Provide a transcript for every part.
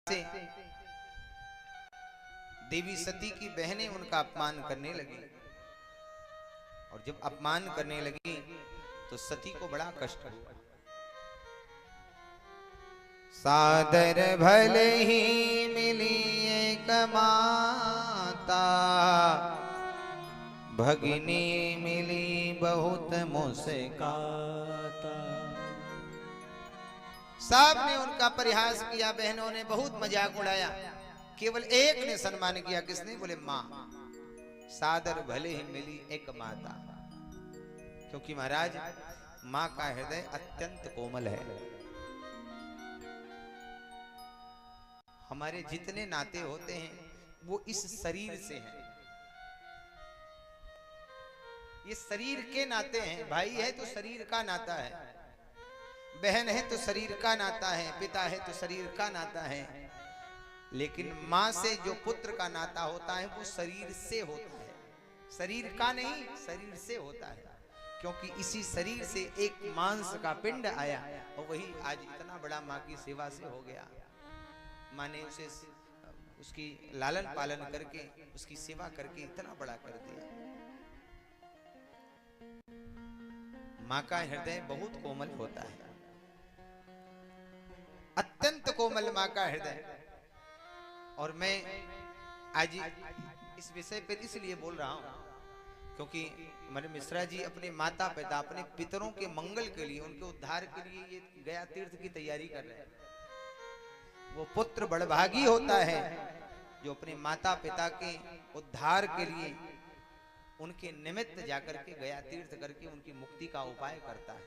से देवी सती की बहनें उनका अपमान करने लगी, और जब अपमान करने लगी तो सती को बड़ा कष्ट हुआ। सादर भले ही मिली एक माता, भगिनी मिली बहुत मुस्काता। सब ने उनका परिहास किया, बहनों ने बहुत मजाक उड़ाया, केवल एक ने सम्मान किया। किसने? बोले माँ। सादर भले ही मिली एक माता, क्योंकि महाराज माँ का हृदय अत्यंत कोमल है। हमारे जितने नाते होते हैं वो इस शरीर से हैं, ये शरीर के नाते हैं। भाई है तो शरीर का नाता है, बहन है तो शरीर का नाता है, पिता है तो शरीर का नाता है। लेकिन माँ से जो पुत्र का नाता होता है वो शरीर से होता है, शरीर का नहीं, शरीर से होता है। क्योंकि इसी शरीर से एक मांस का पिंड आया और वही आज इतना बड़ा माँ की सेवा से हो गया। माँ ने उसे उसकी लालन पालन करके उसकी सेवा करके इतना बड़ा कर दिया। माँ का हृदय बहुत कोमल होता है, अत्यंत कोमल माँ का हृदय। और मैं आज इस विषय पर इसलिए बोल रहा हूं क्योंकि हमारे मिश्रा जी अपने माता पिता, अपने पितरों के मंगल के लिए, उनके उद्धार के लिए ये गया तीर्थ की तैयारी कर रहे हैं। वो पुत्र बड़भागी होता है जो अपने माता पिता के उद्धार के लिए उनके निमित्त जाकर के गया तीर्थ करके उनकी मुक्ति का उपाय करता है।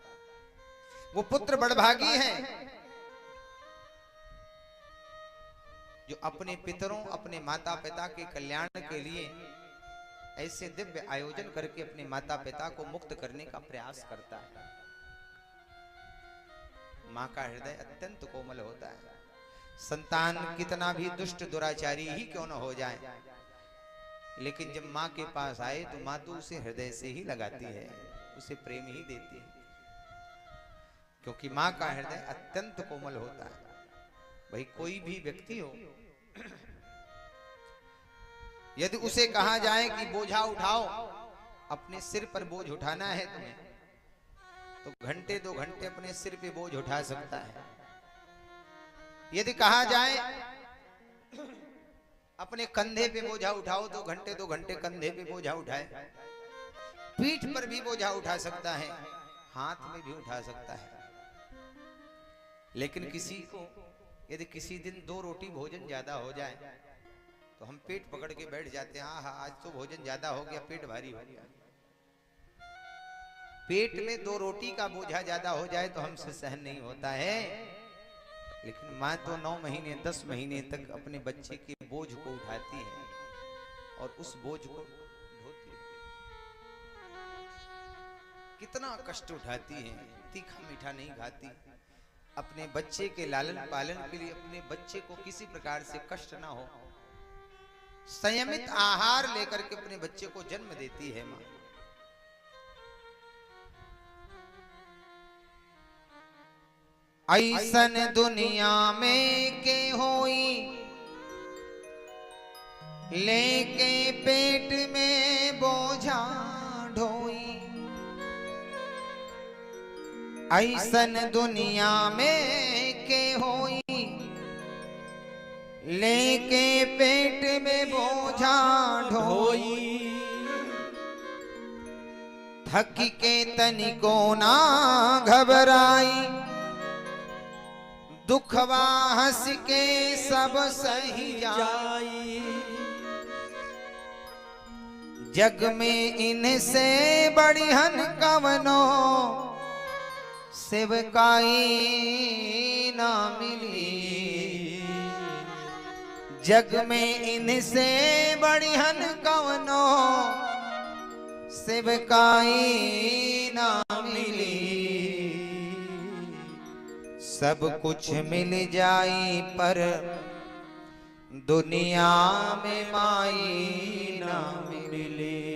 वो पुत्र बड़भागी है जो अपने पितरों, अपने माता पिता के कल्याण के लिए ऐसे दिव्य आयोजन करके अपने माता पिता को मुक्त करने का प्रयास करता है। माँ का हृदय अत्यंत कोमल होता है। संतान कितना भी दुष्ट दुराचारी ही क्यों न हो जाए, लेकिन जब माँ के पास आए तो माँ तो उसे हृदय से ही लगाती है, उसे प्रेम ही देती है, क्योंकि माँ का हृदय अत्यंत कोमल होता है। भाई कोई भी व्यक्ति हो, यदि उसे कहा जाए कि बोझा उठाओ, अपने सिर पर बोझ उठाना है तुम्हें, तो घंटे 2 घंटे अपने सिर पे बोझ उठा सकता है। यदि कहा जाए अपने कंधे पे बोझा उठाओ तो घंटे 2 घंटे कंधे पे बोझा उठाए। पीठ पर भी बोझा उठा सकता है, हाथ में भी उठा सकता है। लेकिन किसी को यदि किसी दिन 2 रोटी भोजन ज्यादा हो जाए तो हम पेट पकड़ के बैठ जाते हैं, हाँ आज तो भोजन ज्यादा हो गया, पेट भारी हो गया। पेट में 2 रोटी का बोझा ज्यादा हो जाए तो हमसे सहन नहीं होता है। लेकिन माँ तो 9 महीने 10 महीने तक अपने बच्चे के बोझ को उठाती है और उस बोझ को ढोती है। कितना कष्ट उठाती है, तीखा मीठा नहीं खाती। अपने बच्चे के लालन पालन के लिए अपने बच्चे को किसी प्रकार से कष्ट ना हो, संयमित आहार लेकर के अपने बच्चे को जन्म देती है माँ। ऐसन दुनिया में के होई, लेके पेट में बोझा ढोई। ऐसन दुनिया में के होई, लेके पेट में बोझा ढोई। थक के तनिको ना घबराई, दुखवा हंस के सब सही जाई। जग में इनसे बढ़ियन कवनो सेवकाई ना मिली। जग में इनसे बढ़ियन कवनो सेवकाई ना मिली। सब कुछ मिल जाई पर दुनिया में माई ना मिले।